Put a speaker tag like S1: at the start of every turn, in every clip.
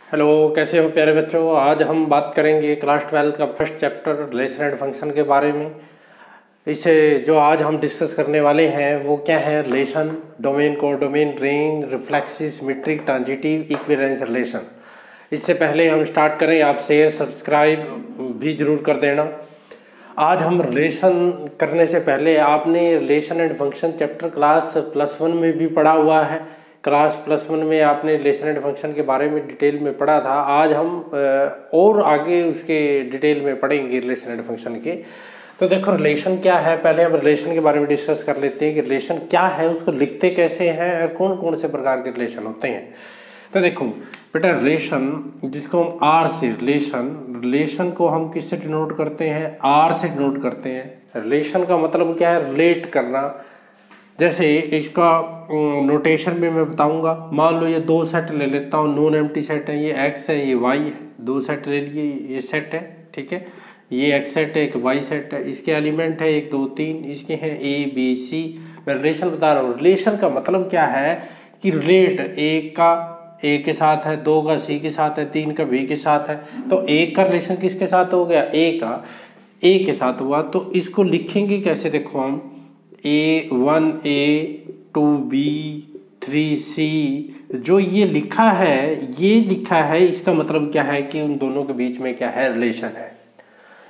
S1: Hello, कैसे हो प्यारे बच्चों। आज हम बात करेंगे क्लास 12 का first chapter relation and function के बारे में। इसे जो आज हम डिस्कस करने वाले हैं वो क्या है, relation, domain, codomain, ring, reflexive, symmetric, transitive, equivalence relation. इससे पहले हम स्टार्ट करें, आप शेयर सब्सक्राइब भी जरूर कर देना। आज हम रिलेशन करने से पहले आपने relation and function chapter class +1 में भी पढ़ा हुआ है। क्लास +1 में आपने रिलेशन एंड फंक्शन के बारे में डिटेल में पढ़ा था। आज हम और आगे उसके डिटेल में पढ़ेंगे रिलेशन एंड फंक्शन के। तो देखो, रिलेशन क्या है, पहले हम रिलेशन के बारे में डिस्कस कर लेते हैं कि रिलेशन क्या है, उसको लिखते कैसे हैं और कौन कौन से प्रकार के रिलेशन होते हैं। तो देखो बेटा, रिलेशन जिसको हम आर से रिलेशन को हम किससे डिनोट करते हैं, आर से डिनोट करते हैं। रिलेशन का मतलब क्या है, रिलेट करना। जैसे इसका नोटेशन में मैं बताऊंगा। मान लो ये दो सेट ले लेता हूँ, नॉन एम्प्टी सेट है, ये एक्स है ये वाई है। दो सेट ले लिए, ये सेट है, ठीक है। ये एक्स सेट है, एक वाई सेट है, इसके एलिमेंट है 1 2 3, इसके हैं ए बी सी। मैं रिलेशन बता रहा हूँ। रिलेशन का मतलब क्या है कि रिलेट, एक का ए के साथ है, 2 का सी के साथ है, 3 का बी के साथ है। तो एक का रिलेशन किसके साथ हो गया, ए का ए के साथ हुआ। तो इसको लिखेंगे कैसे, देखो हम A1A 2B 3C जो ये लिखा है, इसका मतलब क्या है कि उन दोनों के बीच में क्या है, रिलेशन है।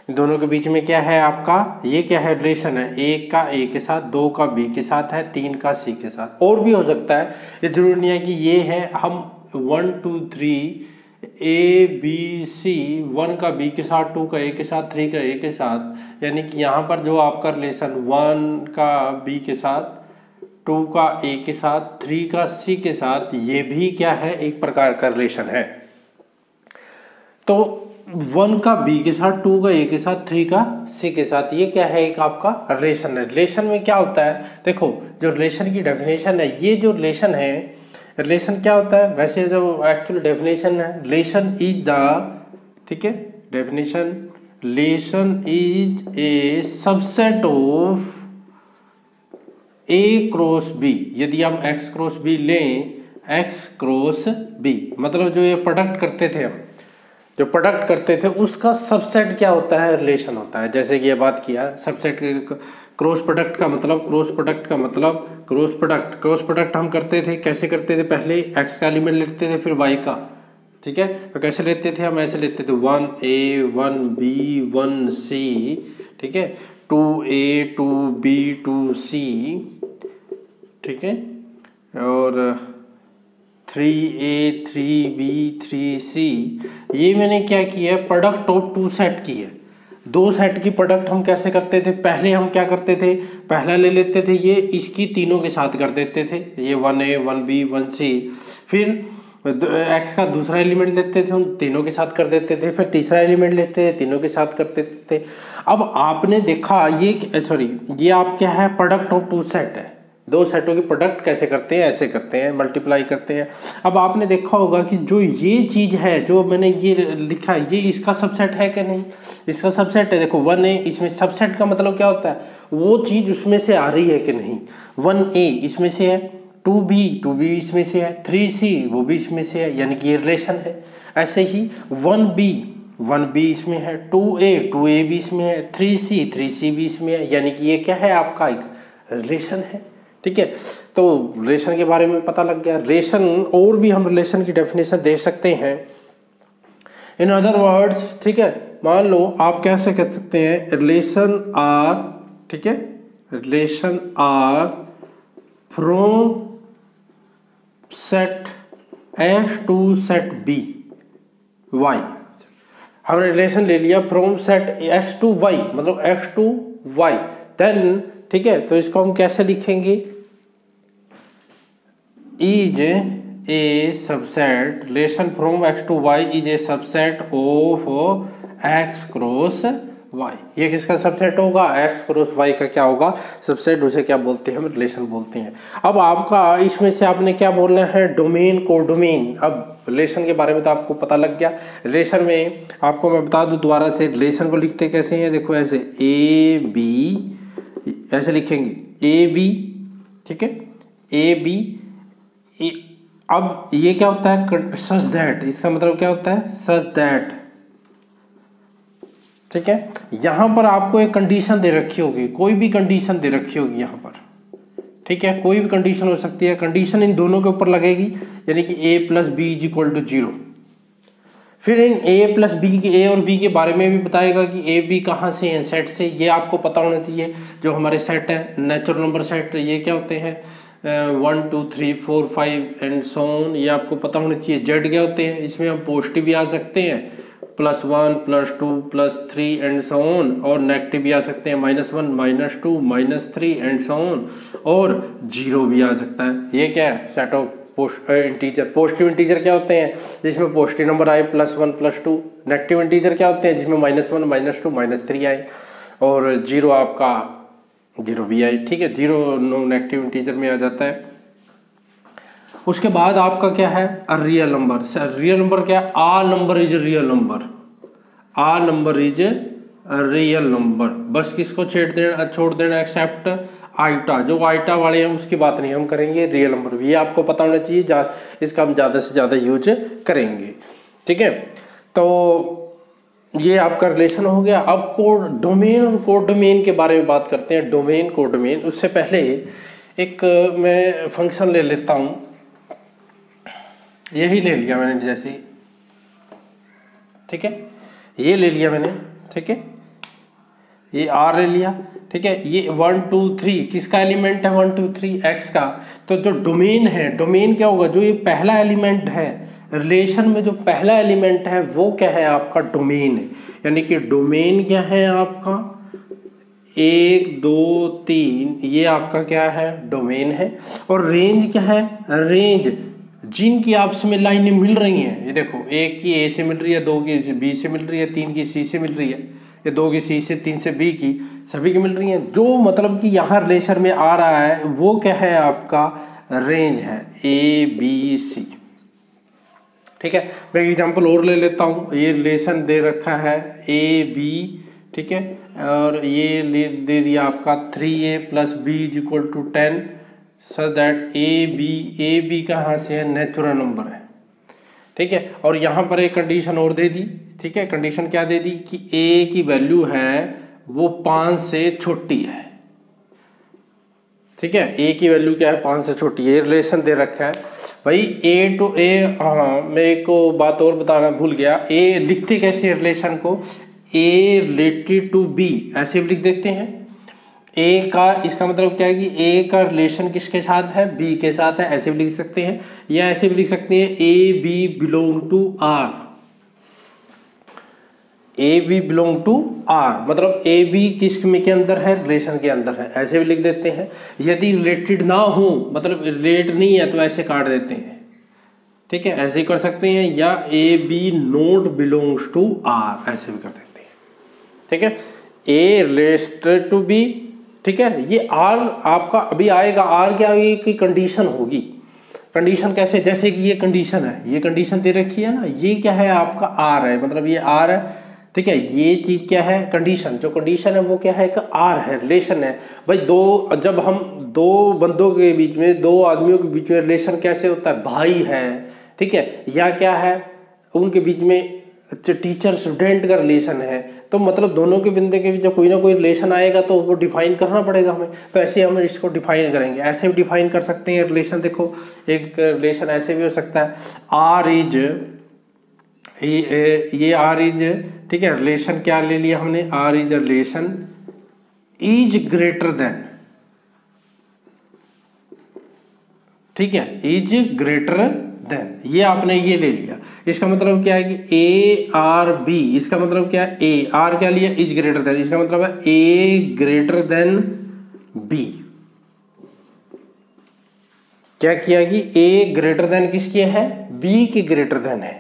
S1: इन दोनों के बीच में क्या है आपका, ये क्या है, रिलेशन है। एक का ए के साथ, 2 का बी के साथ है, 3 का सी के साथ। और भी हो सकता है, ये जरूरी नहीं है कि ये है। हम 1 2 3 ए बी सी, 1 का बी के साथ, 2 का ए के साथ, 3 का ए के साथ, यानी कि यहाँ पर जो आपका रिलेशन 1 का बी के साथ, 2 का ए के साथ, 3 का सी के साथ, ये भी क्या है, एक प्रकार का रिलेशन है। तो 1 का बी के साथ, 2 का ए के साथ, 3 का सी के साथ, ये क्या है, एक आपका रिलेशन है। रिलेशन में क्या होता है, देखो जो रिलेशन की डेफिनेशन है, ये जो रिलेशन है, रिलेशन क्या होता है, वैसे जो एक्चुअल डेफिनेशन है, रिलेशन इज द, ठीक है, definition, relation is a subset of A cross B. यदि हम एक्स क्रॉस बी लें, एक्स क्रॉस बी मतलब जो ये प्रोडक्ट करते थे, हम जो प्रोडक्ट करते थे उसका सबसेट क्या होता है, रिलेशन होता है। जैसे कि ये बात किया, सबसेट क्रॉस प्रोडक्ट का मतलब, क्रॉस प्रोडक्ट हम करते थे, कैसे करते थे, पहले एक्स का एलिमेंट लेते थे, फिर वाई का, ठीक है। तो कैसे लेते थे, हम ऐसे लेते थे 1A 1B 1C, ठीक है, 2A 2B 2C, ठीक है, और 3A 3B 3C। ये मैंने क्या किया है, प्रोडक्ट ऑफ 2 सेट की है। 2 सेट की प्रोडक्ट हम कैसे करते थे, पहले हम क्या करते थे, पहला ले लेते थे ये, इसकी तीनों के साथ कर देते थे, ये 1A 1B 1C। फिर एक्स का दूसरा एलिमेंट लेते थे, उन तीनों के साथ कर देते थे। फिर तीसरा एलिमेंट लेते थे, तीनों के साथ करते थे। अब आपने देखा ये आप क्या है, प्रोडक्ट ऑफ 2 सेट है। 2 सेटों की प्रोडक्ट कैसे करते हैं, ऐसे करते हैं, मल्टीप्लाई करते हैं। अब आपने देखा होगा कि जो ये चीज़ है, जो मैंने ये लिखा है, ये इसका सबसेट है कि नहीं, इसका सबसेट है। देखो 1A, इसमें सबसेट का मतलब क्या होता है, वो चीज़ उसमें से आ रही है कि नहीं। 1A इसमें से है, 2B इसमें से है, 3C वो भी इसमें से है, यानी कि ये रिलेशन है। ऐसे ही 1B इसमें है, 2A भी इसमें है, 3C भी इसमें है, यानी कि ये क्या है, आपका एक रिलेशन है, ठीक है। तो रिलेशन के बारे में पता लग गया। रिलेशन, और भी हम रिलेशन की डेफिनेशन दे सकते हैं। इन अदर वर्ड्स, ठीक है, मान लो आप कैसे कह सकते हैं, रिलेशन आर, ठीक है, relation R from set X to set B Y. हमने रिलेशन ले लिया from set X to Y, मतलब एक्स टू वाई, देन, ठीक है, तो इसको हम कैसे लिखेंगे, is a subset, relation from X to Y is a subset of X cross Y. ये किसका सबसेट होगा, एक्स क्रॉस वाई का क्या होगा, सबसेट। उसे क्या बोलते हैं, हम रिलेशन बोलते हैं। अब आपका इसमें से आपने क्या बोलना है, डोमेन, कोडोमेन। अब रिलेशन के बारे में तो आपको पता लग गया। रिलेशन में आपको मैं बता दूं दोबारा से, रिलेशन को लिखते कैसे हैं, देखो ऐसे ए बी, ऐसे लिखेंगे ए बी, ठीक है, ए बी अब ये क्या होता है, सच दैट, इसका मतलब क्या होता है, सच दैट, ठीक है। यहाँ पर आपको एक कंडीशन दे रखी होगी, कोई भी कंडीशन दे रखी होगी यहाँ पर, ठीक है, कोई भी कंडीशन हो सकती है, कंडीशन इन दोनों के ऊपर लगेगी, यानी कि a plus b is equal to 0। फिर इन a प्लस बी के, a और b के बारे में भी बताएगा कि a b कहाँ से हैं, सेट से, ये आपको पता होना चाहिए। जो हमारे सेट है, नेचुरल नंबर सेट, ये क्या होते हैं, 1 2 3 4 5 एंड सो ऑन, ये आपको पता होना चाहिए। जेड क्या होते हैं, इसमें हम पॉजिटिव भी आ सकते हैं, +1 +2 +3 एंड सो ऑन, और नेगेटिव भी आ सकते हैं, -1 -2 -3 एंड सो ऑन, और 0 भी आ सकता है। ये क्या है, set of integer. Positive integer क्या होते हैं, जिसमें पॉजिटिव नंबर आए +1 +2। नेगेटिव इंटीजर क्या होते हैं, जिसमें -1 -2 -3 आए, और 0 आपका 0 भी आए, ठीक है। 0 नेगेटिव इंटीजर में आ जाता है। उसके बाद आपका क्या है, रियल नंबर। रियल नंबर क्या है, all number is real number, all number is real number. बस किसको छोड़ देना, एक्सेप्ट आइटा, जो आइटा वाले हैं उसकी बात नहीं हम करेंगे, रियल नंबर। ये आपको पता होना चाहिए, इसका हम ज़्यादा से ज़्यादा यूज करेंगे, ठीक है। तो ये आपका रिलेशन हो गया। अब कोड डोमेन और कोड डोमेन के बारे में बात करते हैं, डोमेन कोड डोमेन। उससे पहले एक मैं फंक्शन ले लेता हूँ, यही ले लिया मैंने जैसे, ठीक है, ये ले लिया मैंने, ठीक है, ये R ले लिया, ठीक है। ये 1 2 3 किसका एलिमेंट है, 1 2 3 x का। तो जो डोमेन है, डोमेन क्या होगा, जो ये पहला एलिमेंट है रिलेशन में, जो पहला एलिमेंट है वो क्या है, आपका डोमेन है। यानी कि डोमेन क्या है आपका, 1 2 3, ये आपका क्या है, डोमेन है। और रेंज क्या है, रेंज जिनकी आपस में लाइनें मिल रही हैं, ये देखो, 1 की A से मिल रही है, 2 की B से मिल रही है, 3 की C से मिल रही है, ये 2 की C से, 3 से B की, सभी की मिल रही हैं। जो मतलब कि यहाँ रिलेशन में आ रहा है वो क्या है, आपका रेंज है ABC, ठीक है। मैं एग्जांपल और ले लेता हूँ। ये रिलेशन दे रखा है AB, ठीक है, और ये दे दिया आपका 3A + B = 10, such that A B कहाँ से है, नेचुरल नंबर है, ठीक है। और यहाँ पर एक कंडीशन और दे दी, ठीक है। कंडीशन क्या दे दी कि A की वैल्यू है वो 5 से छोटी है, ठीक है। A की वैल्यू क्या है, 5 से छोटी है। ये रिलेशन दे रखा है भाई, A टू A। हाँ, मैं एक को बात और बताना भूल गया। A लिखते कैसे रिलेशन को, A रिलेटेड टू B, ऐसे भी लिख देते हैं। A का, इसका मतलब क्या है कि A का रिलेशन किसके साथ है, B के साथ है, ऐसे भी लिख सकते हैं। या ऐसे भी लिख सकते हैं, A B belong to R, A B belong to R, मतलब A B किस में के अंदर है, रिलेशन के अंदर है, ऐसे भी लिख देते हैं। यदि रिलेटेड ना हो, मतलब रिलेट नहीं है, तो ऐसे काट देते हैं, ठीक है, ऐसे ही कर सकते हैं। या A B not belongs to R, ऐसे भी कर देते हैं, ठीक है। A रिलेटेड टू B, ठीक है। ये R आपका अभी आएगा, R के आगे की कंडीशन होगी। कंडीशन कैसे, जैसे कि ये कंडीशन है, ये कंडीशन दे रखी है ना, ये क्या है आपका R है, मतलब ये R है, ठीक है। ये चीज क्या है, कंडीशन, जो कंडीशन है वो क्या है, कि R है, रिलेशन है भाई। जब हम दो बंदों के बीच में, दो आदमियों के बीच में रिलेशन कैसे होता है, भाई है, ठीक है, या क्या है, उनके बीच में टीचर स्टूडेंट का रिलेशन है, तो मतलब दोनों के बंदे के बीच जब कोई ना कोई रिलेशन आएगा तो वो डिफाइन करना पड़ेगा हमें। तो ऐसे हम इसको डिफाइन करेंगे, ऐसे भी डिफाइन कर सकते हैं रिलेशन। देखो, एक रिलेशन ऐसे भी हो सकता है, R इज, ये R इज, ठीक है, रिलेशन क्या ले लिया हमने, R is a relation is greater than, ठीक है, इज ग्रेटर देन, ये आपने ये ले लिया। इसका मतलब क्या है कि A R B, इसका मतलब क्या है, A R क्या लिया, इज ग्रेटर देन, इसका मतलब है A ग्रेटर देन B। क्या किया कि A ग्रेटर देन किसके है, B के ग्रेटर देन है,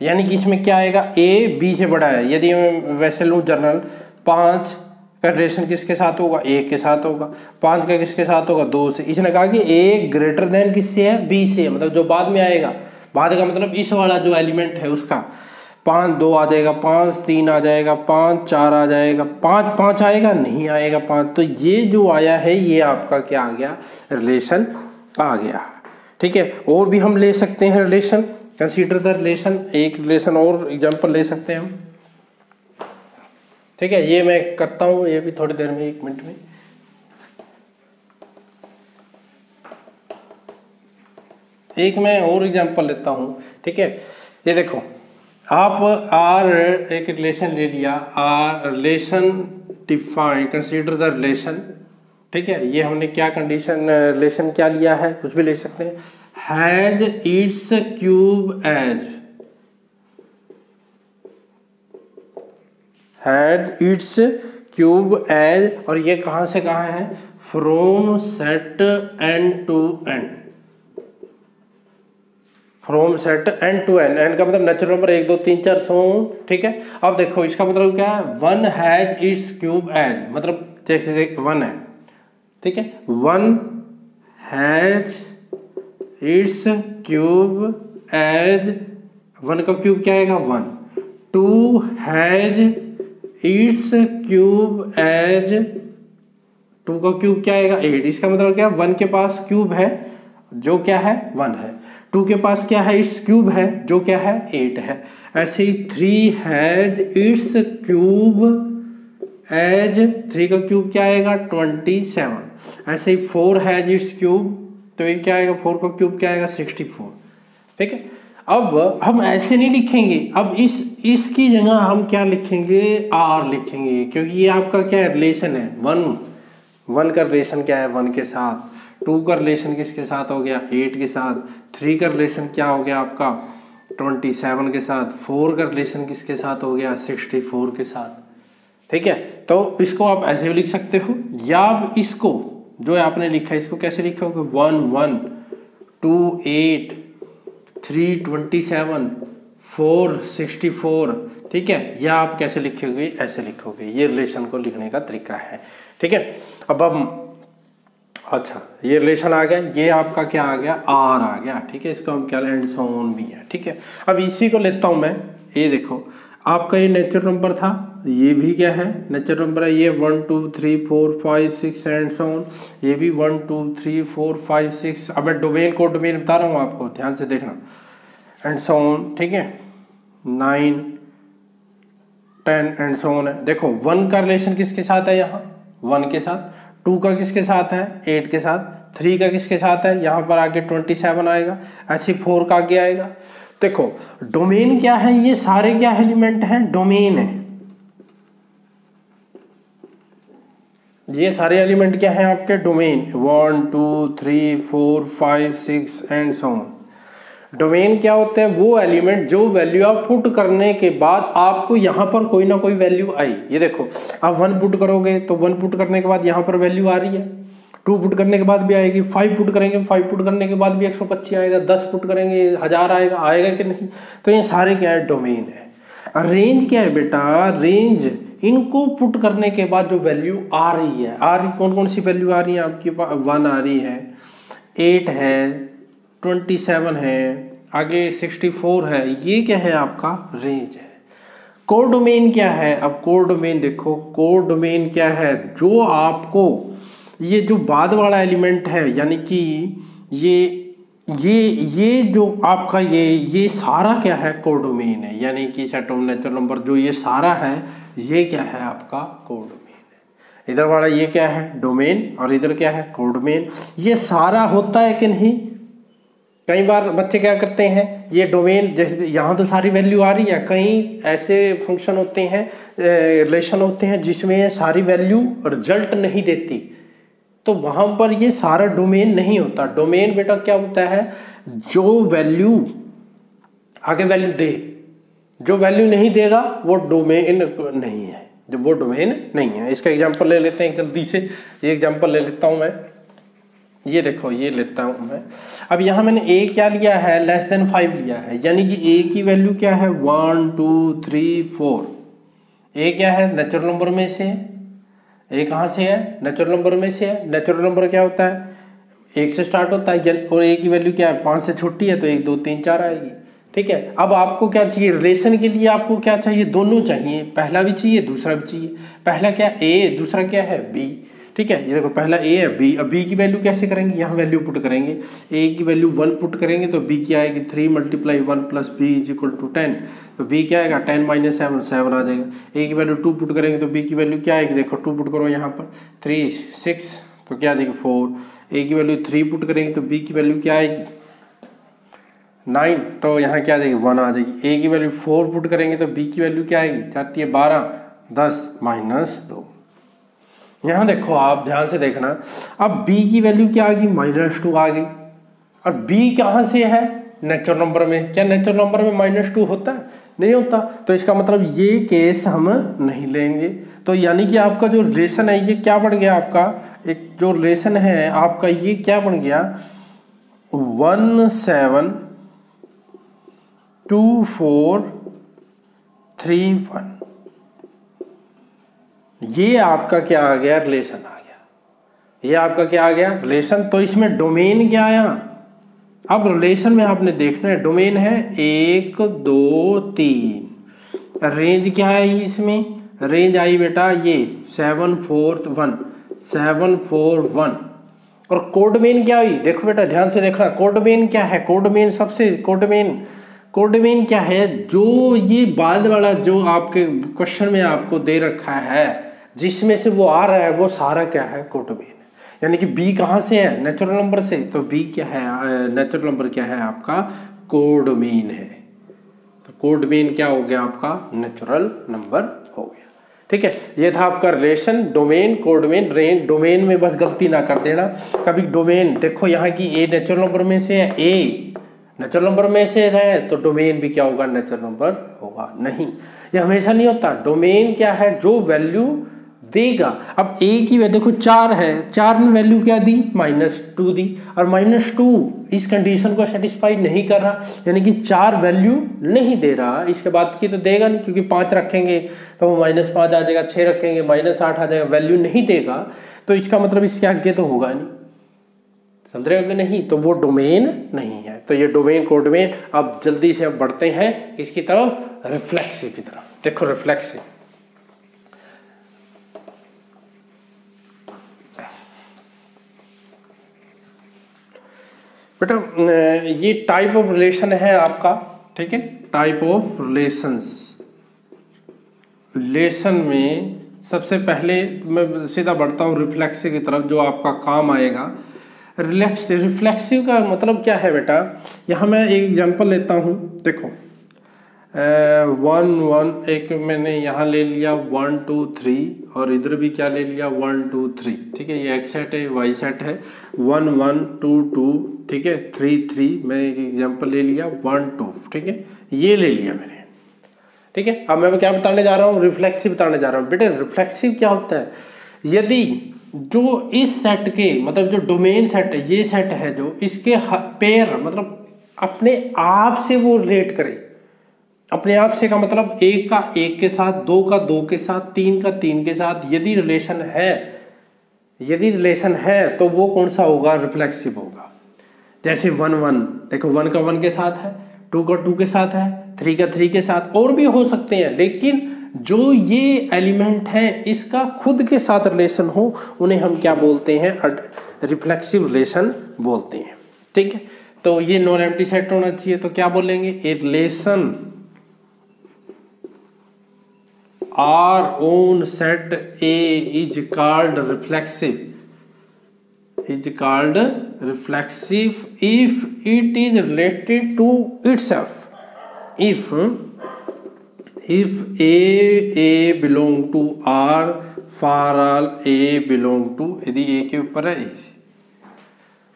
S1: यानी कि इसमें क्या आएगा, A B से बड़ा है। यदि मैं वैसे लूँ जनरल, 5 का रिलेशन किसके साथ होगा, 1 के साथ होगा, 5 का किसके साथ होगा, 2 से। इसने कहा कि A ग्रेटर देन किससे है, B से, मतलब जो बाद में आएगा, बाद का मतलब इस वाला जो एलिमेंट है उसका, 5 2 आ जाएगा, 5 3 आ जाएगा, 5 4 आ जाएगा, 5 5 आएगा, नहीं आएगा 5। तो ये जो आया है ये आपका क्या आ गया, रिलेशन आ गया, ठीक है। और भी हम ले सकते हैं रिलेशन, कंसीडर द रिलेशन, एक रिलेशन और एग्जांपल ले सकते हैं हम, ठीक है। ये मैं करता हूँ, ये भी थोड़ी देर में, 1 मिनट में। एक मैं और एग्जांपल लेता हूँ, ठीक है। ये देखो, आप आर एक रिलेशन ले लिया, R relation define, consider the relation, ठीक है। ये हमने क्या कंडीशन रिलेशन क्या लिया है, कुछ भी ले सकते हैं। Has its cube as, has its cube as, और ये कहाँ से कहाँ है, from set N to N, from set N to N, N का मतलब नेचुरल नंबर 1 2 3 4 सो, ठीक है। अब देखो इसका मतलब क्या है, one has its cube as, मतलब जैसे 1 है, ठीक है, 1 हैज इट्स क्यूब एज, 1 का क्यूब क्या आएगा 1, 2 हैज इट्स क्यूब एज, 2 का क्यूब क्या आएगा 8, इसका मतलब क्या, 1 के पास क्यूब है जो क्या है 1 है, 2 के पास क्या है इट्स क्यूब है जो क्या है 8 है। ऐसे ही 3 हैज इट्स क्यूब एज, 3 का क्यूब क्या आएगा 27, ऐसे ही 4 हैज इट्स क्यूब, तो ये क्या आएगा 4 का क्यूब क्या आएगा 64, ठीक है। अब हम ऐसे नहीं लिखेंगे, अब इसकी जगह हम क्या लिखेंगे, आर लिखेंगे, क्योंकि ये आपका क्या है रिलेशन है, 1 का रिलेशन क्या है 1 के साथ, 2 का रिलेशन किसके साथ हो गया 8 के साथ, 3 का रिलेशन क्या हो गया आपका 27 के साथ, 4 का रिलेशन किसके साथ हो गया 64 के साथ, ठीक है। तो इसको आप ऐसे भी लिख सकते हो, या आप इसको जो आपने लिखा है इसको कैसे लिखोगे, 1 1 2 8 3 27 4 64, ठीक है। या आप कैसे लिखोगे, ऐसे लिखोगे, ये रिलेशन को लिखने का तरीका है, ठीक है। अब हम, अच्छा ये रिलेशन आ गया, ये आपका क्या आ गया आर आ गया, ठीक है। इसको हम क्या एंड सो ऑन भी है, ठीक है। अब इसी को लेता हूं मैं, ये देखो आपका ये नेचुरल नंबर था, ये भी क्या है नेचुरल नंबर है, ये 1 2 3 4 5 6 एंड सो ऑन, ये भी 1 2 3 4 5 6। अब मैं डोमेन को डोमेन बता रहा हूँ आपको, ध्यान से देखना, एंड सो ऑन, ठीक है, 9 10 एंड सो ऑन है। देखो 1 का रिलेशन किसके साथ है, यहाँ 1 के साथ, 2 का किसके साथ है 8 के साथ, 3 का किसके साथ है, यहाँ पर आगे 27 आएगा, ऐसे 4 का आगे आएगा। देखो डोमेन क्या है, ये सारे क्या एलिमेंट हैं, डोमेन है, ये सारे एलिमेंट क्या हैं आपके domain, 1 2 3 4 5 6 and so on. Domain क्या होते हैं, वो एलिमेंट जो वैल्यू आप पुट करने के बाद आपको यहाँ पर कोई ना कोई वैल्यू आई। ये देखो आप 1 पुट करोगे तो 1 पुट करने के बाद यहाँ पर वैल्यू आ रही है, 2 पुट करने के बाद भी आएगी, 5 पुट करेंगे, 5 पुट करने के बाद भी 125 आएगा, 10 पुट करेंगे 1000 आएगा, आएगा कि नहीं। तो ये सारे क्या है डोमेन है। रेंज क्या है बेटा, रेंज इनको पुट करने के बाद जो वैल्यू आ रही है, कौन कौन सी वैल्यू आ रही है आपके पास, 1 आ रही है, 8 है, 27 है, आगे 64 है, ये क्या है आपका रेंज है। कोर डोमेन क्या है, अब कोर डोमेन देखो, कोर डोमेन क्या है, जो आपको ये जो बाद वाला एलिमेंट है, यानी कि ये जो आपका ये सारा क्या है कोर डोमेन है, यानी कि सेट ऑफ नेचुरल नंबर जो ये सारा है, ये क्या है आपका कोर डोमेन है। इधर वाला ये क्या है डोमेन, और इधर क्या है कोर डोमेन। ये सारा होता है कि नहीं, कई बार बच्चे क्या करते हैं, ये डोमेन जैसे यहाँ तो सारी वैल्यू आ रही है, कहीं ऐसे फंक्शन होते हैं, रिलेशन होते हैं जिसमें सारी वैल्यू रिजल्ट नहीं देती, तो वहाँ पर ये सारा डोमेन नहीं होता। डोमेन बेटा क्या होता है, जो वैल्यू आगे वैल्यू दे, जो वैल्यू नहीं देगा वो डोमेन नहीं है, जो वो डोमेन नहीं है। इसका एग्जांपल ले लेते हैं जल्दी से, ये एग्जांपल ले लेता हूँ मैं, ये देखो ये लेता हूँ मैं। अब यहाँ मैंने a क्या लिया है, लेस देन 5 लिया है, यानी कि a की वैल्यू क्या है 1 2 3 4। a क्या है नेचुरल नंबर में से, a कहाँ से है नेचुरल नंबर में से है। नेचुरल नंबर क्या होता है 1 से स्टार्ट होता है, और a की वैल्यू क्या है 5 से छोटी है, तो 1 2 3 4 आएगी, ठीक है। अब आपको क्या चाहिए, रिलेशन के लिए आपको क्या चाहिए, दोनों चाहिए, पहला भी चाहिए दूसरा भी चाहिए। पहला क्या a, दूसरा क्या है b, ठीक है। ये देखो पहला ए है, बी, अब बी की वैल्यू कैसे करेंगे, यहाँ वैल्यू पुट करेंगे, ए की वैल्यू 1 पुट करेंगे तो बी की आएगी 3 × 1 + b = 10, तो बी क्या आएगा 10 - 7 7 आ जाएगा। ए की वैल्यू 2 पुट करेंगे तो बी की वैल्यू क्या आएगी, देखो 2 पुट करो यहाँ पर 3 6 तो क्या आ जाएगी 4। ए की वैल्यू 3 पुट करेंगे तो बी की वैल्यू क्या आएगी 9, तो यहाँ क्या आ जाएगी 1 आ जाएगी। ए की वैल्यू 4 पुट करेंगे तो बी की वैल्यू क्या आएगी, जाती है 12 10 -2। यहाँ देखो आप ध्यान से देखना, अब b की वैल्यू क्या आ गई -2 आ गई, और b कहाँ से है, नेचुरल नंबर में। क्या नेचुरल नंबर में -2 होता है, नहीं होता, तो इसका मतलब ये केस हम नहीं लेंगे। तो यानी कि आपका जो रिलेशन है ये क्या बन गया, आपका एक जो रिलेशन है आपका ये क्या बन गया 1 7 2 4 3 1। ये आपका क्या आ गया, रिलेशन आ गया, ये आपका क्या आ गया रिलेशन। तो इसमें डोमेन क्या आया, अब रिलेशन में आपने देखना है डोमेन है 1 2 3, रेंज क्या है इसमें, रेंज आई बेटा ये 7 4 1 7 4 1। और कोडमेन क्या हुई, देखो बेटा ध्यान से देखना, कोडमेन क्या है, कोडमेन सबसे कोडमेन क्या है, जो ये बाद वाला जो आपके क्वेश्चन में आपको दे रखा है जिसमें से वो आ रहा है वो सारा क्या है कोडमेन है। यानी कि बी कहाँ से है, नेचुरल नंबर से, तो बी क्या है, नेचुरल नंबर क्या है आपका कोडमेन है। तो कोडमेन क्या हो गया आपका नेचुरल नंबर हो गया। ठीक है, ये था आपका रिलेशन डोमेन कोडमेन रेंज। डोमेन में बस गलती ना कर देना कभी, डोमेन देखो यहाँ की ए नेचुरल नंबर में से है, ए नेचुरल नंबर में से है तो डोमेन भी क्या होगा नेचुरल नंबर होगा, नहीं ये हमेशा नहीं होता। डोमेन क्या है, जो वैल्यू देगा। अब ए की वैल्यू देखो 4 है, 4 में वैल्यू क्या दी -2 दी, और -2 इस कंडीशन को सेटिस्फाई नहीं कर रहा, यानी कि 4 वैल्यू नहीं दे रहा। इसके बाद की तो देगा नहीं, क्योंकि 5 रखेंगे तो वो -5 आ जाएगा, 6 रखेंगे -8 आ जाएगा, वैल्यू नहीं देगा, तो इसका मतलब इसके आगे तो होगा नहीं, समझ रहे हो कि नहीं, तो वो डोमेन नहीं है। तो ये डोमेन कोडमेन। अब जल्दी से अब बढ़ते हैं इसकी तरफ, रिफ्लेक्सिव की तरफ। देखो रिफ्लेक्सिव, बेटा ये टाइप ऑफ रिलेशन है आपका, ठीक है, टाइप ऑफ रिलेशन में सबसे पहले मैं सीधा बढ़ता हूँ रिफ्लेक्सिव की तरफ, जो आपका काम आएगा। रिफ्लेक्सिव का मतलब क्या है बेटा, यहाँ मैं एक एग्जांपल लेता हूँ, देखो 1 1 एक मैंने यहाँ ले लिया 1 2 3, और इधर भी क्या ले लिया 1 2 3, ठीक है, ये एक्स सेट है वाई सेट है, 1 1 2 2, ठीक है, 3 3, मैं एक एग्जांपल ले लिया 1 2, ठीक है, ये ले लिया मैंने, ठीक है। अब मैं क्या बताने जा रहा हूँ, रिफ्लेक्सिव बताने जा रहा हूँ। बेटे रिफ्लेक्सिव क्या होता है, यदि जो इस सेट के मतलब जो डोमेन सेट है, ये सेट है जो इसके पेयर मतलब अपने आप से वो रिलेट करे, अपने आप से का मतलब 1 का 1 के साथ, 2 का 2 के साथ, 3 का 3 के साथ, यदि रिलेशन है तो वो कौन सा होगा, रिफ्लेक्सिव होगा। जैसे 1 1 देखो 1 का 1 के साथ है, 2 का 2 के साथ है, 3 का 3 के साथ, और भी हो सकते हैं, लेकिन जो ये एलिमेंट है इसका खुद के साथ रिलेशन हो उन्हें हम क्या बोलते हैं, रिफ्लेक्सिव रिलेशन बोलते हैं। ठीक है, तो ये नॉन एम्प्टी सेट होना चाहिए, तो क्या बोलेंगे, a relation R on set A is called reflexive if it is related to itself. If a belong to R for all a belong to, यदि ए के ऊपर है ए,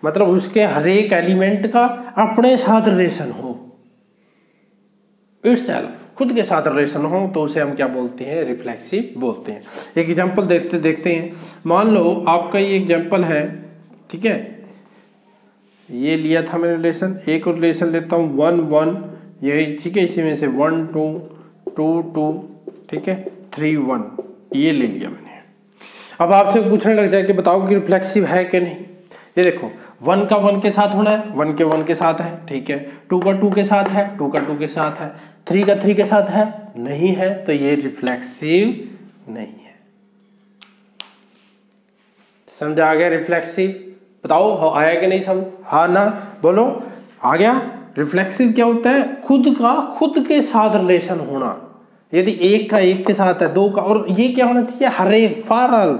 S1: मतलब उसके हर एक एलिमेंट का अपने साथ रिलेशन हो, इटसेल्फ खुद के साथ रिलेशन हो, तो उसे हम क्या बोलते हैं, रिफ्लेक्सिव बोलते हैं। एक एग्जांपल देखते हैं। मान लो आपका ये एग्जांपल है, ठीक है, ये लिया था मैंने रिलेशन, एक और रिलेशन लेता हूँ 1 1, ये ठीक है, इसी में से 1 2 2 2, ठीक है, 3 1, ये ले लिया मैंने। अब आपसे पूछने लग जाए कि बताओ कि रिफ्लेक्सिव है कि नहीं। ये देखो 1 का 1 के साथ होना है, 1 के 1 के साथ है, ठीक है, 2 का 2 के साथ है, 2 का 2 के साथ है, 3 का 3 के साथ है, नहीं है, तो ये रिफ्लेक्सिव नहीं है। समझ आ गया रिफ्लेक्सिव? बताओ आया कि नहीं समझ? हाँ ना, बोलो आ गया। रिफ्लेक्सिव क्या होता है? खुद का खुद के साथ रिलेशन होना। यदि एक का एक के साथ है, दो का, और ये क्या होना चाहिए? हर एक, फॉर ऑल,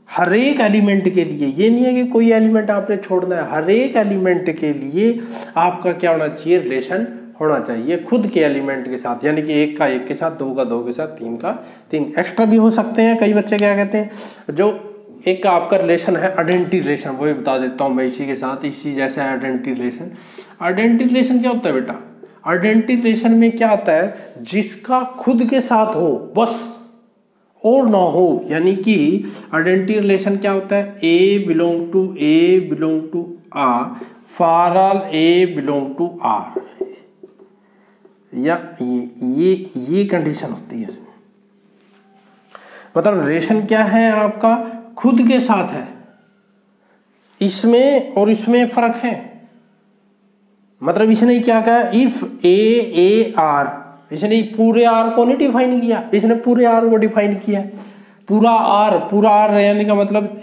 S1: हर एक एलिमेंट के लिए। ये नहीं है कि कोई एलिमेंट आपने छोड़ना है, हर एक एलिमेंट के लिए आपका क्या होना चाहिए? रिलेशन होना चाहिए खुद के एलिमेंट के साथ। यानी कि एक का एक के साथ, दो का दो के साथ, तीन का तीन, एक्स्ट्रा भी हो सकते हैं। कई बच्चे क्या कहते हैं, जो एक का आपका रिलेशन है आइडेंटिटी रिलेशन, वो भी बता देता हूँ मैं इसी के साथ, इसी जैसा है आइडेंटिटी रिलेशन। आइडेंटिटी रिलेशन क्या होता है बेटा? आइडेंटिटी रिलेशन में क्या आता है? जिसका खुद के साथ हो बस, और ना हो। यानी कि आइडेंटिटी रिलेशन क्या होता है? A belong to a belong to R, for all a belong to R, या ये कंडीशन होती है। मतलब रिलेशन क्या है आपका? खुद के साथ है। इसमें और इसमें फर्क है। मतलब इसने क्या कहा? इफ ए आर, इसने पूरे आर को नहीं डिफाइन किया, इसने पूरे आर को डिफाइन किया। पूरा आर रहने का मतलब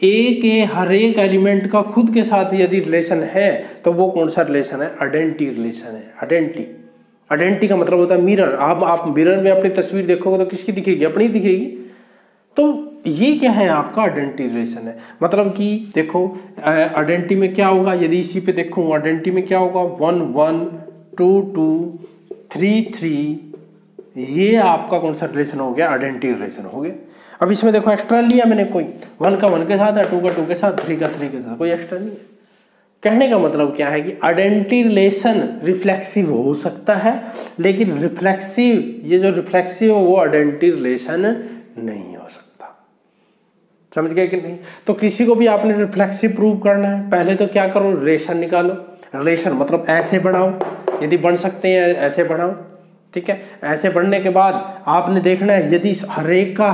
S1: ए के हर एक एलिमेंट का खुद के साथ यदि रिलेशन है तो वो कौन सा रिलेशन है? आइडेंटिटी रिलेशन है। आइडेंटिटी का मतलब होता है मिरर। आप मिरर में अपनी तस्वीर देखोगे तो किसकी दिखेगी? अपनी दिखेगी। तो ये क्या है? आपका आइडेंटिटी रिलेशन है। मतलब कि देखो आइडेंटिटी में क्या होगा? यदि इसी पे देखूं, आइडेंटिटी में क्या होगा? 1 1 2 2 3 3, ये आपका कौन सा रिलेशन हो गया? आइडेंटिटी रिलेशन हो गया। अब इसमें देखो एक्स्ट्रा लिया मैंने, कोई 1 का 1 के साथ है, 2 का 2 के साथ, 3 का 3 के साथ, कोई एक्स्ट्रा नहीं है। कहने का मतलब क्या है कि आइडेंटिटी रिलेशन रिफ्लेक्सिव हो सकता है, लेकिन ये जो रिफ्लेक्सिव है वो आइडेंटिटी रिलेशन नहीं हो सकता। समझ गए कि नहीं? तो किसी को भी आपने रिफ्लेक्सिव प्रूव करना है, पहले तो क्या करो? रिलेशन निकालो। रिलेशन मतलब ऐसे बढ़ाओ, यदि बढ़ सकते हैं ऐसे बढ़ाओ, ठीक है। ऐसे बढ़ने के बाद आपने देखना है यदि हर एक का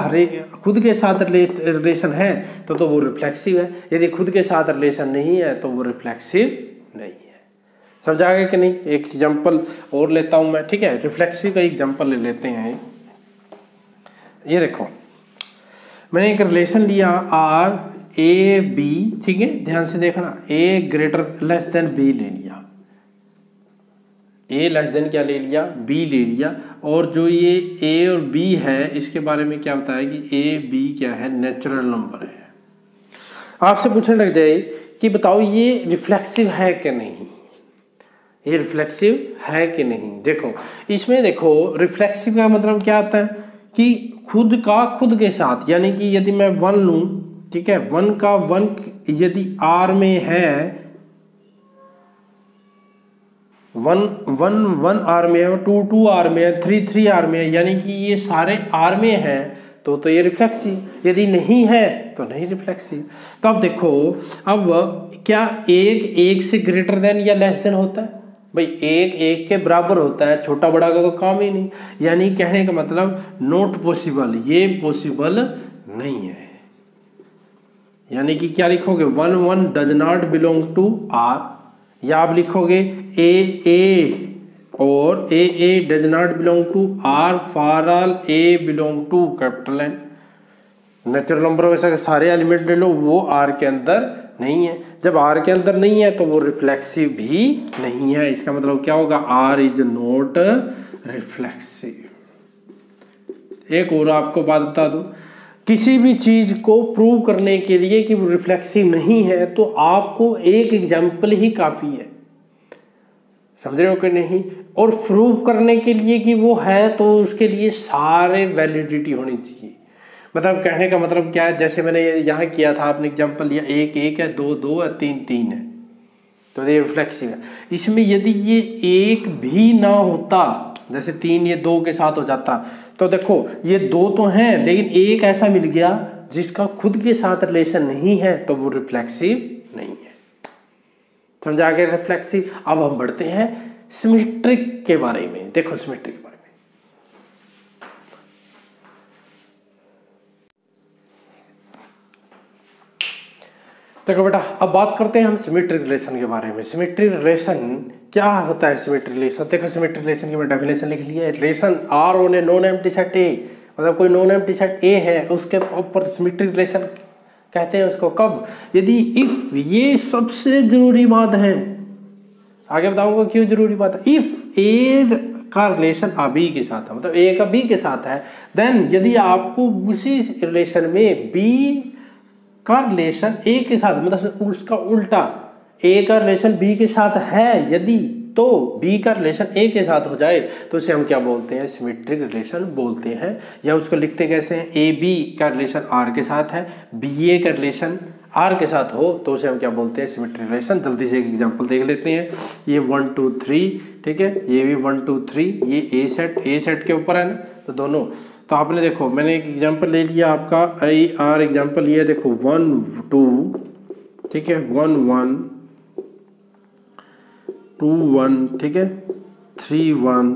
S1: खुद के साथ रिलेशन है तो वो रिफ्लेक्सिव है, यदि खुद के साथ रिलेशन नहीं है तो वो रिफ्लेक्सिव नहीं है। समझा गया कि नहीं? एक एग्जांपल और लेता हूं मैं, ठीक है। रिफ्लेक्सिव का एग्जांपल ले लेते हैं। ये देखो, मैंने एक रिलेशन लिया आर ए बी, ठीक है, ध्यान से देखना। ए ग्रेटर लेस देन बी ले लिया, ए लेस देन क्या ले लिया? बी ले लिया। और जो ये ए और बी है इसके बारे में क्या बताया कि ए बी क्या है? नेचुरल नंबर है। आपसे पूछने लग जाए कि बताओ ये रिफ्लेक्सिव है कि नहीं, ये रिफ्लेक्सिव है कि नहीं। देखो इसमें देखो रिफ्लेक्सिव का मतलब क्या आता है कि खुद का खुद के साथ। यानी कि यदि मैं 1 लूं, ठीक है, 1 का 1 यदि आर में है, 1 आर में है, 2 आर में है, 3 आर में है, यानी कि ये सारे आर में है तो ये रिफ्लेक्सिव। यदि नहीं है तो नहीं रिफ्लेक्सिव। तो अब देखो, अब क्या एक से ग्रेटर देन या लेस देन होता है? भाई एक के बराबर होता है, छोटा बड़ा का तो काम ही नहीं। यानी कहने का मतलब नॉट पॉसिबल, ये पॉसिबल नहीं है। यानी कि क्या लिखोगे? 1 1 does not belong to R, या आप लिखोगे ए और a does not belong to R, for all a belong to capital N. Natural number वैसे सारे एलिमेंट ले लो, वो आर के अंदर नहीं है। जब आर के अंदर नहीं है तो वो रिफ्लेक्सिव भी नहीं है। इसका मतलब क्या होगा? R is not reflexive. एक और आपको बात बता दूं, किसी भी चीज को प्रूव करने के लिए कि वो रिफ्लेक्सिव नहीं है तो आपको एक एग्जाम्पल ही काफी है। समझ रहे हो कि नहीं? और प्रूव करने के लिए कि वो है तो उसके लिए सारे वैलिडिटी होनी चाहिए। मतलब कहने का मतलब क्या है? जैसे मैंने यहाँ किया था, आपने एग्जाम्पल लिया, 1 1 है, 2 2 है, 3 3 है, तो ये रिफ्लेक्सिव है। इसमें यदि ये एक भी ना होता, जैसे 3 ये 2 के साथ हो जाता, तो देखो ये 2 तो हैं लेकिन एक ऐसा मिल गया जिसका खुद के साथ रिलेशन नहीं है तो वो रिफ्लेक्सिव नहीं है। समझा गया रिफ्लेक्सिव? अब हम बढ़ते हैं सिमेट्रिक के बारे में। देखो सिमेट्रिक के बारे में, देखो बेटा, अब बात करते हैं हम सिमेट्रिक रिलेशन के बारे में। सिमेट्रिक रिलेशन क्या होता है? सिमेट्रिक रिलेशन देखो, सिमेट्रिक रिलेशन की मैं डेफिनेशन लिख लिया है। Relation R on a non empty set A, मतलब कोई नॉन एम्प्टी सेट ए है उसके ऊपर सिमेट्रिक रिलेशन कहते हैं उसको कब, यदि इफ, ये सबसे जरूरी बात है, आगे बताऊंगा क्यों जरूरी बात है। इफ ए का रिलेशन आ बी के साथ है, मतलब ए का बी के साथ है, देन यदि आपको उसी रिलेशन में बी का रिलेशन ए के साथ, मतलब उसका उल्टा, ए का रिलेशन बी के साथ है यदि, तो बी का रिलेशन ए के साथ हो जाए तो उसे हम क्या बोलते हैं, सिमेट्रिक रिलेशन बोलते हैं। या उसको लिखते कैसे हैं, ए बी का रिलेशन आर के साथ है, बी ए का रिलेशन आर के साथ हो तो उसे हम क्या बोलते हैं, सिमेट्रिक रिलेशन। जल्दी से एक एग्जांपल देख लेते हैं। ये 1 2 3, ठीक है, ये भी 1 2 3, ये ए सेट के ऊपर है ना, तो दोनों, तो आपने देखो मैंने एक एग्जांपल ले लिया आपका आई आर एग्जांपल, ये देखो 1 2, ठीक है, 1 1 2 1, ठीक है, 3 1,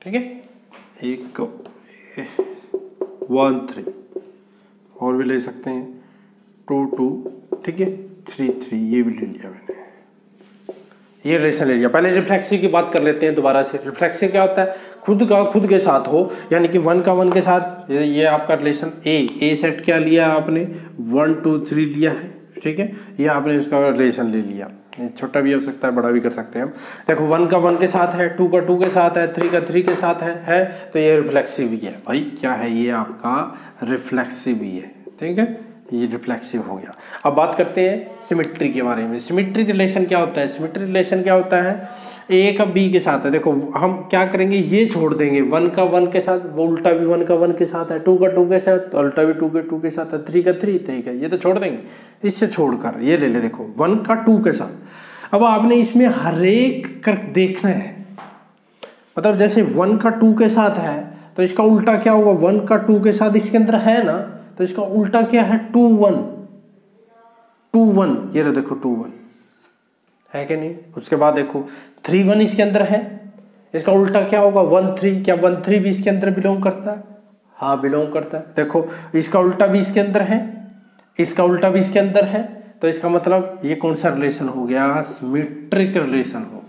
S1: ठीक है, एक 1 3, और भी ले सकते हैं 2 2, ठीक है, 3 3, ये भी ले लिया मैंने, ये रिलेशन ले लिया। पहले रिफ्लेक्सिव की बात कर लेते हैं दोबारा से। रिफ्लेक्सिव क्या होता है, खुद का खुद के साथ हो, यानी कि 1 का 1 के साथ, ये आपका रिलेशन ए सेट क्या लिया आपने, 1 2 3 लिया है, ठीक है, ये आपने उसका रिलेशन ले लिया। छोटा भी हो सकता है, बड़ा भी कर सकते हैं हम। देखो 1 का 1 के साथ है, 2 का 2 के साथ है, 3 का 3 के साथ है तो ये रिफ्लेक्सिव ही है भाई। क्या है ये आपका रिफ्लेक्सिव ही है, ठीक है, ये रिफ्लेक्सिव हो गया। अब बात करते हैं सिमेट्री के बारे में। सिमेट्रिक रिलेशन क्या होता है, सिमेट्रिक रिलेशन क्या होता है, ए का बी के साथ है। देखो हम क्या करेंगे, ये छोड़ देंगे, 1 का 1 के साथ, वो उल्टा भी 1 का 1 के साथ है, 2 का 2 के साथ, तो उल्टा भी 2 के 2 के साथ है, 3 का 3 का, ये तो छोड़ देंगे। इससे छोड़कर ये ले ले, देखो 1 का 2 के साथ। अब आपने इसमें हर एक कर देखना है, मतलब जैसे 1 का 2 के साथ है तो इसका उल्टा क्या होगा, 1 का 2 के साथ इसके अंदर है ना, तो इसका उल्टा क्या है, 2 1 2 1, ये रहा देखो 2 1 है कि नहीं। उसके बाद देखो 3 1 इसके अंदर है, इसका उल्टा क्या होगा, 1 3, क्या 1 3 भी इसके अंदर बिलोंग करता है, हाँ बिलोंग करता है। देखो इसका उल्टा भी इसके अंदर है, इसका उल्टा भी इसके अंदर है, तो इसका मतलब ये कौन सा रिलेशन हो गया, सिमेट्रिक रिलेशन हो गया।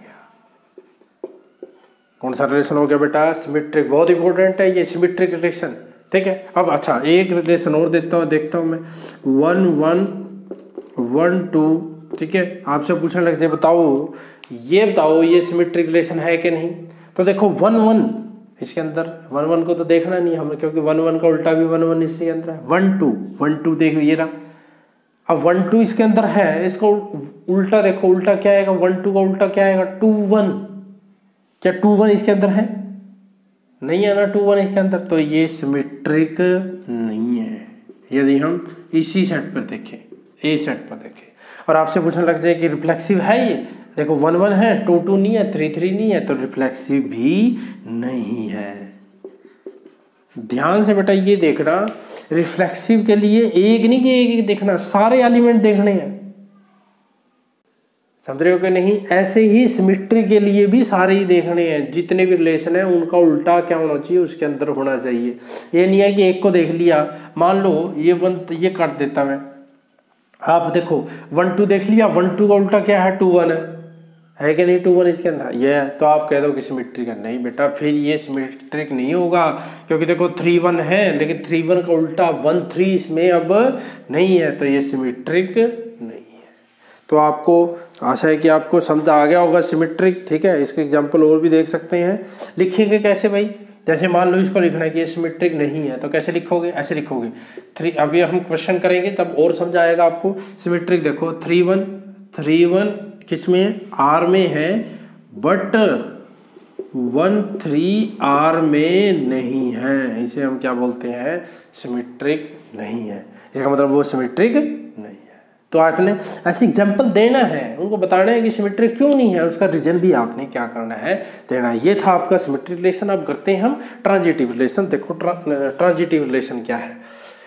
S1: कौन सा रिलेशन हो गया बेटा, सिमेट्रिक। बहुत इंपॉर्टेंट है ये सिमेट्रिक रिलेशन, ठीक है। अब अच्छा एक रिलेशन और देखता हूँ मैं, 1 1 1 2, ठीक है। आपसे पूछने लग जाए बताओ ये सिमेट्रिक रिलेशन है कि नहीं, तो देखो 1 1 इसके अंदर, 1 1 को तो देखना नहीं हमें, क्योंकि 1 1 का उल्टा भी 1 1 इसके अंदर है। 1 2 देखो ये रहा, अब 1 2 इसके अंदर है, इसको उल्टा देखो, उल्टा क्या आएगा, 1 2 का उल्टा क्या आएगा, 2 1, क्या 2 1 इसके अंदर है, नहीं है ना 2 1 इसके अंदर, तो ये सिमेट्रिक नहीं है। यदि हम इसी सेट पर देखें, ए सेट पर देखें, और आपसे पूछने लग जाए कि रिफ्लेक्सिव है ये, देखो 1 1 है, 2 2 नहीं है, 3 3 नहीं है, तो रिफ्लेक्सिव भी नहीं है। ध्यान से बेटा ये देखना, रिफ्लेक्सिव के लिए एक नहीं कि एक देखना, सारे एलिमेंट देखने हैं, समझ रहे हो कि नहीं। ऐसे ही सिमेट्री के लिए भी सारे ही देखने हैं, जितने भी रिलेशन है उनका उल्टा क्या होना चाहिए, उसके अंदर होना चाहिए। ये नहीं है कि एक को देख लिया, मान लो ये काट देता मैं, आप देखो 1 2 देख लिया, 1 2 का उल्टा क्या है, 2 1 है कि नहीं, 2 1 इसके अंदर ये है, तो आप कह दो कि सिमेट्रिक है। नहीं बेटा, फिर ये सिमेट्रिक नहीं होगा, क्योंकि देखो 3 1 है, लेकिन 3 1 का उल्टा 1 3 इसमें अब नहीं है, तो ये सिमेट्रिक नहीं है। तो आपको आशा है कि आपको समझ आ गया होगा सिमेट्रिक, ठीक है। इसके एग्जाम्पल और भी देख सकते हैं। लिखेंगे कैसे भाई, जैसे मान लो इसको लिखना है कि ये सिमेट्रिक नहीं है, तो कैसे लिखोगे, ऐसे लिखोगे 3, अभी हम क्वेश्चन करेंगे तब और समझ आएगा आपको। सिमेट्रिक देखो 3 1 किस में, आर में है, बट 1 3 आर में नहीं है, इसे हम क्या बोलते हैं, सिमेट्रिक नहीं है। इसका मतलब वो सिमेट्रिक नहीं है। तो आपने ऐसे एग्जाम्पल देना है, उनको बताना है कि सिमेट्रिक क्यों नहीं है, उसका रीजन भी आपने क्या करना है, देना। ये था आपका सिमेट्रिक रिलेशन। अब करते हैं हम ट्रांजिटिव रिलेशन। देखो ट्रांजिटिव रिलेशन क्या है,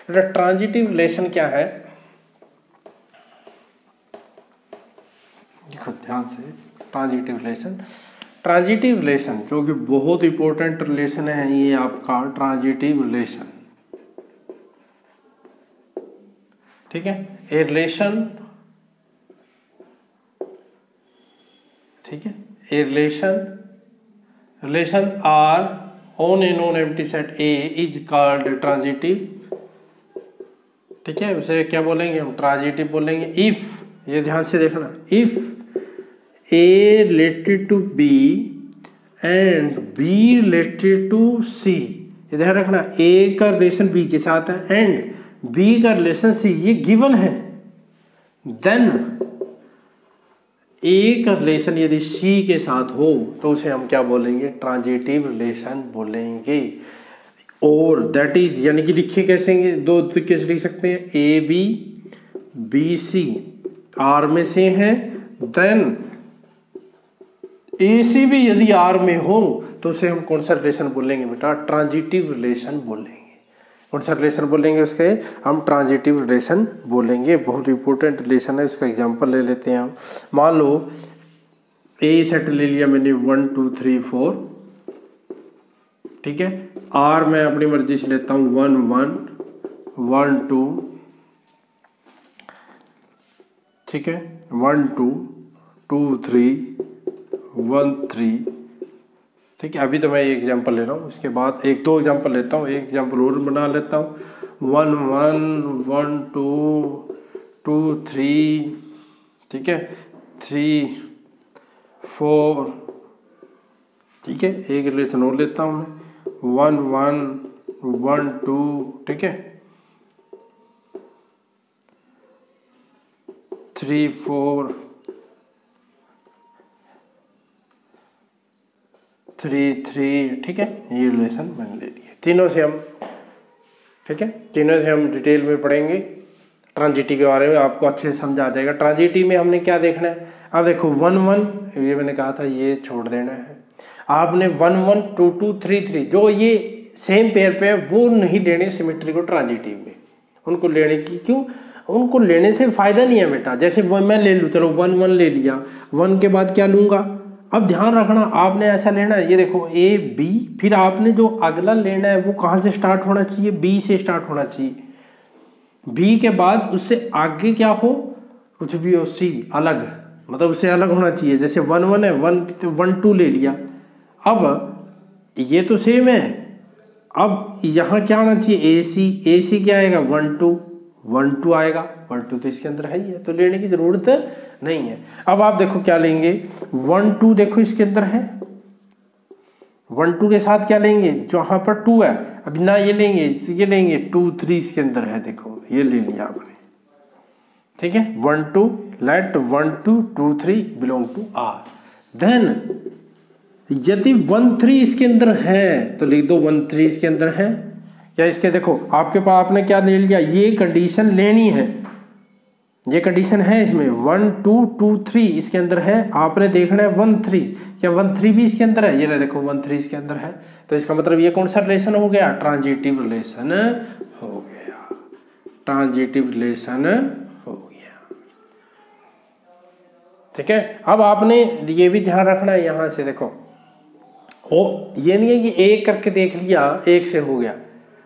S1: ट्रांजिटिव रिलेशन क्या है, देखो ध्यान से। ट्रांजिटिव रिलेशन जो कि बहुत इंपॉर्टेंट रिलेशन है, ये आपका ट्रांजिटिव रिलेशन, ठीक है। ए रिलेशन, ठीक है, a relation R on a non empty set A is called transitive ठीक है, उसे क्या बोलेंगे हम, ट्रांजिटिव बोलेंगे। इफ, ये ध्यान से देखना, if a related to b and b related to c, ये ध्यान रखना, ए का रिलेशन बी के साथ है एंड बी का रिलेशन सी, ये गिवन है, देन ए का रिलेशन यदि सी के साथ हो तो उसे हम क्या बोलेंगे, ट्रांजिटिव रिलेशन बोलेंगे। और दैट इज, यानी कि लिखे कैसे, दो तरीके से लिख सकते हैं, A B B C R में से है, देन ए सी भी यदि आर में हो तो उसे हम कौन सा रिलेशन बोलेंगे बेटा, ट्रांजिटिव रिलेशन बोलेंगे। कौन सा रिलेशन बोलेंगे उसके, हम ट्रांजिटिव रिलेशन बोलेंगे। बहुत इंपॉर्टेंट रिलेशन है, इसका एग्जांपल ले लेते हैं हम। मान लो ए सेट ले लिया मैंने 1 2 3 4, ठीक है, आर मैं अपनी मर्जी से लेता हूँ 1 1 1 2, ठीक है, 1 2 2 3 1 3, ठीक है। अभी तो मैं एक एग्जांपल ले रहा हूँ, उसके बाद एक दो एग्जांपल लेता हूँ, एक एग्जांपल और बना लेता हूँ, 1 1 1 2 2 3, ठीक है, 3 4, ठीक है। एक रिलेशन और लेता हूँ मैं, 1 1 1 2, ठीक है, 3 4 3 3, ठीक है। ये रिलेशन मैंने ले लिए, तीनों से हम, ठीक है, तीनों से हम डिटेल में पढ़ेंगे ट्रांजिटिव के बारे में, आपको अच्छे से समझ आ जाएगा। ट्रांजिटिव में हमने क्या देखना है, अब देखो 1 1, ये मैंने कहा था ये छोड़ देना है, आपने 1 1 2 2 3 3 जो ये सेम पेयर पे है वो नहीं लेने सिमेट्री को ट्रांजिटिव में, उनको लेने की, क्यों, उनको लेने से फायदा नहीं है बेटा। जैसे वो मैं ले लूँ, चलो 1 1 ले लिया, 1 के बाद क्या लूँगा, अब ध्यान रखना आपने ऐसा लेना है, ये देखो ए बी, फिर आपने जो अगला लेना है वो कहाँ से स्टार्ट होना चाहिए, बी से स्टार्ट होना चाहिए, बी के बाद उससे आगे क्या हो, कुछ भी हो, सी अलग, मतलब उससे अलग होना चाहिए। जैसे 1 1 है, 1 2 ले लिया, अब ये तो सेम है, अब यहाँ क्या आना चाहिए, ए सी क्या आएगा, 1 2 आएगा, 1 2 तो इसके अंदर है ही है, तो लेने की जरूरत नहीं है। अब आप देखो क्या लेंगे, 1 2 देखो इसके अंदर है, 1 2 के साथ क्या लेंगे, जहाँ पर 2 है, अब ना ये लेंगे, ये लेंगे 2 3 इसके अंदर है, देखो ये ले लिया आपने, ठीक है। 1 2 let 1 2 2 3 belong to R, then यदि 1 3 इसके अंदर है तो लिख दो 1 3 इसके अंदर है, या इसके देखो आपके पास आपने क्या ले लिया, ये कंडीशन लेनी है, ये कंडीशन है इसमें 1 2 2 3 इसके अंदर है, आपने देखना है 1 3, क्या 1 3 भी इसके अंदर है, ये देखो 1 3 इसके अंदर है, तो इसका मतलब ये कौन सा रिलेशन हो गया, ट्रांजिटिव रिलेशन हो गया, ट्रांजिटिव रिलेशन हो गया, ठीक है। अब आपने ये भी ध्यान रखना है, यहां से देखो, ओ ये नहीं है कि एक करके देख लिया एक से हो गया,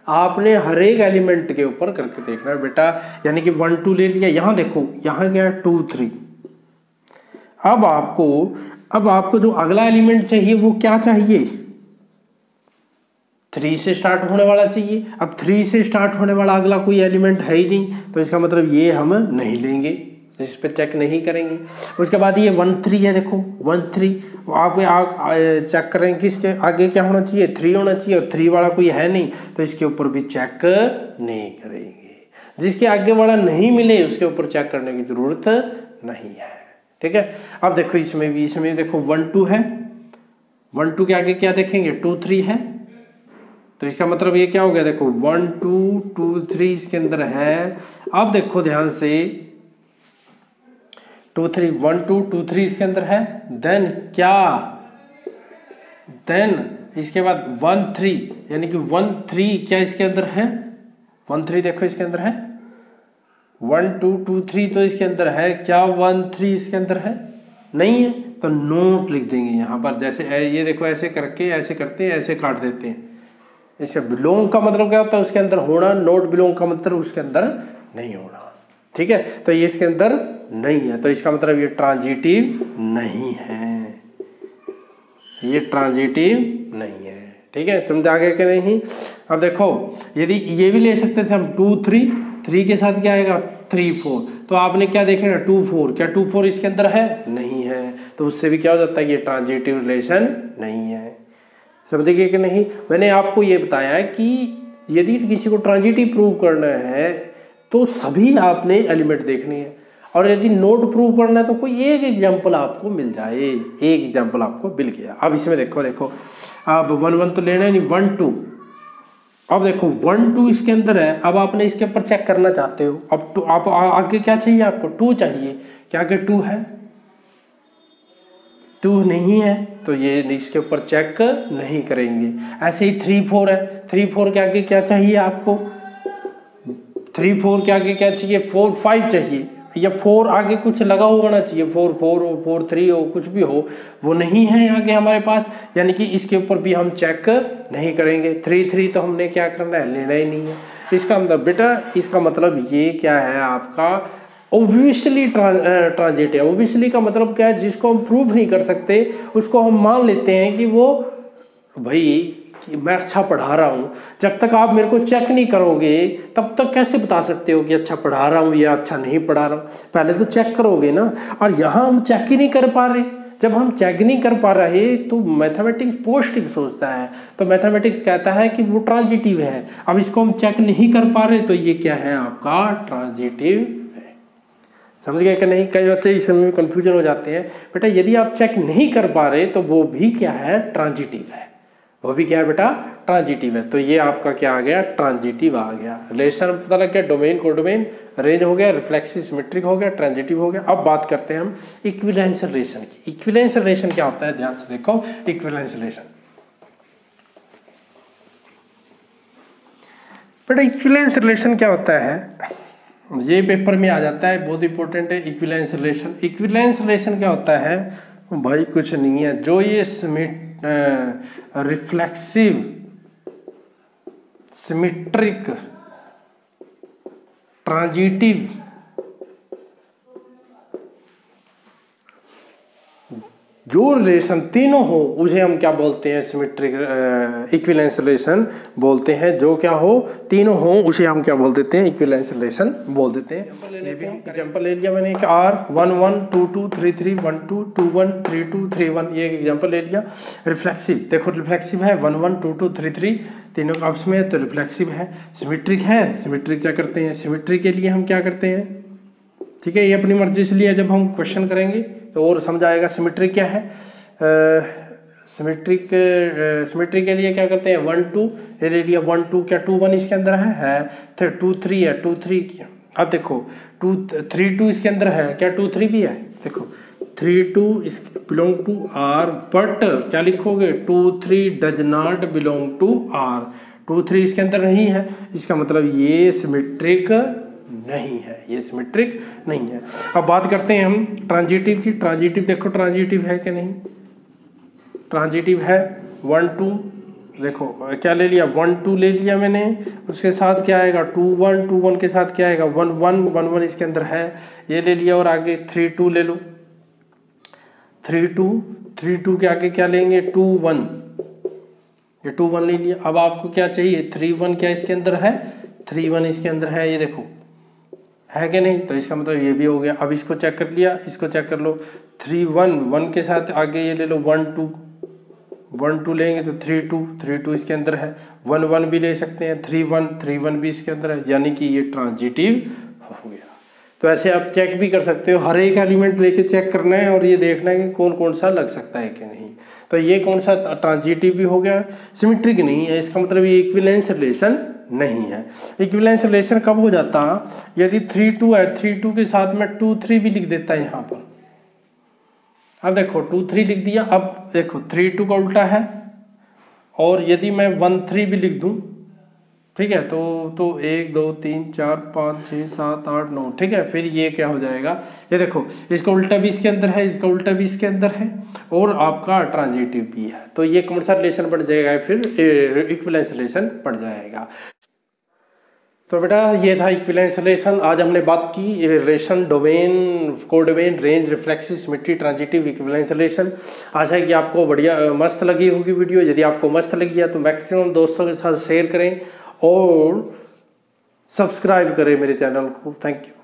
S1: आपने हर एक एलिमेंट के ऊपर करके देखना है बेटा, यानी कि 1 2 ले लिया, यहां देखो यहां गया 2 3, अब आपको जो अगला एलिमेंट चाहिए वो क्या चाहिए, 3 से स्टार्ट होने वाला चाहिए। अब 3 से स्टार्ट होने वाला अगला कोई एलिमेंट है ही नहीं, तो इसका मतलब ये हम नहीं लेंगे, इस पे चेक नहीं करेंगे। उसके बाद ये 1 3 है, देखो 1 3 आप चेक करेंगे कि इसके आगे क्या होना चाहिए, 3 होना चाहिए, और 3 वाला कोई है नहीं तो इसके ऊपर भी चेक नहीं करेंगे। जिसके आगे वाला नहीं मिले उसके ऊपर चेक करने की जरूरत नहीं है, ठीक है। अब देखो इसमें देखो 1 2 है, 1 2 के आगे क्या देखेंगे, 2 3 है, तो इसका मतलब ये क्या हो गया, देखो 1 2 2 3 इसके अंदर है। अब देखो ध्यान से 2 3 1 2 2 3 इसके अंदर है, देन क्या, देन इसके बाद 1 3, यानी कि 1 3 क्या इसके अंदर है, 1 3 देखो इसके अंदर है, 1 2 2 3 तो इसके अंदर है, क्या 1 3 इसके अंदर है, नहीं है, तो नोट लिख देंगे यहाँ पर। जैसे ये देखो ऐसे करके ऐसे करते हैं, ऐसे काट देते हैं, इससे बिलोंग का मतलब क्या होता है, उसके अंदर होना, नोट बिलोंग का मतलब उसके अंदर नहीं होना, ठीक है। तो ये इसके अंदर नहीं है, तो इसका मतलब ये ट्रांजिटिव नहीं है, ये ट्रांजिटिव नहीं है, ठीक है। समझा गया कि नहीं। अब देखो यदि ये भी ले सकते थे हम 2 3 3 के साथ क्या आएगा 3 4। तो आपने क्या देखे ना 2 4, क्या 2 4 इसके अंदर है? नहीं है। तो उससे भी क्या हो जाता है, ये ट्रांजिटिव रिलेशन नहीं है। समझिए कि नहीं? मैंने आपको ये बताया है कि यदि किसी को ट्रांजिटिव प्रूव करना है तो सभी आपने एलिमेंट देखने हैं, और यदि नोट प्रूव करना है तो कोई एक एग्जाम्पल आपको मिल जाए। एक एग्जाम्पल आपको मिल गया। अब इसमें देखो अब 1 1 तो लेना है नहीं, 1 2। अब देखो 1 2 इसके अंदर है। अब आपने इसके ऊपर चेक करना चाहते हो। अब तो आप आगे क्या चाहिए आपको? 2 चाहिए। क्या आगे 2 है? 2 नहीं है तो ये इसके ऊपर चेक नहीं करेंगे। ऐसे ही 3 4 है। 3 4 के आगे क्या चाहिए आपको? 3 4 के आगे क्या चाहिए? 4 5 चाहिए, या 4 आगे कुछ लगा होना चाहिए, 4 4 हो, 4 3 हो, कुछ भी हो, वो नहीं है आगे हमारे पास, यानी कि इसके ऊपर भी हम चेक नहीं करेंगे। 3 3 तो हमने क्या करना है, लेना ही नहीं है। इसका मतलब बेटा, इसका मतलब ये क्या है आपका, ओब्वियसली ट्रांजिट है। ओब्वियसली का मतलब क्या है, जिसको हम प्रूव नहीं कर सकते उसको हम मान लेते हैं कि वो भाई मैं अच्छा पढ़ा रहा हूँ। जब तक आप मेरे को चेक नहीं करोगे तब तक कैसे बता सकते हो कि अच्छा पढ़ा रहा हूँ या अच्छा नहीं पढ़ा रहा हूँ? पहले तो चेक करोगे ना। और यहाँ हम चेक ही नहीं कर पा रहे। जब हम चेक नहीं कर पा रहे तो मैथमेटिक्स पॉजिटिव सोचता है, तो मैथमेटिक्स कहता है कि वो ट्रांजिटिव है। अब इसको हम चेक नहीं कर पा रहे तो ये क्या है आपका, ट्रांजिटिव है। समझ गए कि नहीं? कई बच्चे इसमें कंफ्यूजन हो जाते हैं। बेटा यदि आप चेक नहीं कर पा रहे तो वो भी क्या है, ट्रांजिटिव है। वो भी क्या है बेटा, ट्रांजिटिव है। तो ये आपका क्या आ गया, ट्रांजिटिव आ गया। रिलेशन पता लग गया, डोमेन कोडोमेन, रेंज हो गया, रिफ्लेक्सिव सिमेट्रिक हो गया, ट्रांजिटिव हो गया। अब बात करते हैं हम इक्विवेलेंस रिलेशन की। इक्विवेलेंस रिलेशन क्या होता है, ध्यान से देखो। इक्विवेलेंस रिलेशन बेटा, इक्विवेलेंस रिलेशन क्या होता है, ये पेपर में आ जाता है, बहुत इंपॉर्टेंट है। इक्विवेलेंस रिलेशन, इक्विवेलेंस रिलेशन क्या होता है भाई, कुछ नहीं है। जो ये रिफ्लेक्सिव सिमेट्रिक ट्रांजिटिव जो रिलेशन तीनों हो उसे हम क्या बोलते हैं, सिमेट्रिक इक्विवेलेंस रिलेशन बोलते हैं। जो क्या हो, तीनों हो उसे हम क्या बोल देते हैं, इक्विवेलेंस रिलेशन बोल देते हैं। ये भी एग्जांपल ले लिया मैंने, एक R 1 1 2 2 3 3 1 2 2 1 3 2 3 1, ये एग्जांपल ले लिया। रिफ्लेक्सिव देखो, रिफ्लेक्सिव है 1 1 2 2 3 3, तीनों आपस में, तो रिफ्लेक्सिव है। सिमेट्रिक है, सिमेट्रिक क्या करते हैं, सिमेट्रिक के लिए हम क्या करते हैं, ठीक है, ये अपनी मर्जी से लिया। जब हम क्वेश्चन करेंगे तो और समझ आएगा। सिमेट्रिक क्या है, सिमेट्रिक के लिए क्या करते हैं, 1 2, ये ले लिया 1 2, क्या 2 1 इसके अंदर है, फिर 2 3 है, 2 3। अब देखो 2 3 2 इसके अंदर है, क्या 2 3 भी है, देखो 3 2 इस बिलोंग टू R, बट क्या लिखोगे, 2 3 does not belong to R। 2 3 इसके अंदर नहीं है, इसका मतलब ये सिमेट्रिक नहीं है, ये सिमेट्रिक नहीं है। अब बात करते हैं हम ट्रांजिटिव की। ट्रांजिटिव देखो, ट्रांजिटिव है कि नहीं, ट्रांजिटिव है। 1 2 देखो, क्या ले लिया, 1 2 ले लिया मैंने, उसके साथ क्या आएगा 2 1, 2 1 के साथ क्या आएगा 1 1, 1 1 इसके अंदर है, ये ले लिया। और आगे 3 2 ले लो, 3 2 के आगे क्या लेंगे, 2 1, ये 2 1 ले लिया। अब आपको क्या चाहिए, 3 1 क्या इसके अंदर है, 3 1 इसके अंदर है, ये देखो है कि नहीं, तो इसका मतलब ये भी हो गया। अब इसको चेक कर लिया, इसको चेक कर लो, 3 1 1 के साथ आगे ये ले लो 1 2, 1 2 लेंगे तो 3 2 इसके अंदर है। 1 1 भी ले सकते हैं, 3 1 भी इसके अंदर है, यानी कि ये ट्रांजिटिव हो गया। तो ऐसे आप चेक भी कर सकते हो, हर एक एलिमेंट लेके चेक करना है और ये देखना है कि कौन कौन सा लग सकता है कि नहीं। तो ये कौन सा, ट्रांजिटिव भी हो गया, सिमेट्रिक नहीं है, इसका मतलब ये इक्विवेलेंस रिलेशन नहीं है। इक्विवेलेंस रिलेशन कब हो जाता, यदि 3 2 है, 3 2 के साथ में 2 3 भी लिख देता है यहाँ पर। अब देखो 2 3 लिख दिया, अब देखो 3 2 का उल्टा है, और यदि मैं 1 3 भी लिख दूं, ठीक है, तो 1 2 3 4 5 6 7 8 9, ठीक है, फिर ये क्या हो जाएगा, ये देखो इसका उल्टा भी इसके अंदर है, इसका उल्टा भी इसके अंदर है, और आपका ट्रांजिटिव भी है। तो ये कौन सा रिलेशन बढ़ जाएगा, फिर इक्विवेलेंस रिलेशन बढ़ जाएगा। तो बेटा ये था इक्विवेलेंस रिलेशन। आज हमने बात की relation domain, codomain, range, reflexive, symmetry, transitive, equivalence relation. आशा है कि आपको बढ़िया मस्त लगी होगी वीडियो। यदि आपको मस्त लगी है तो मैक्सिमम दोस्तों के साथ शेयर करें, और सब्सक्राइब करें मेरे चैनल को। Thank you.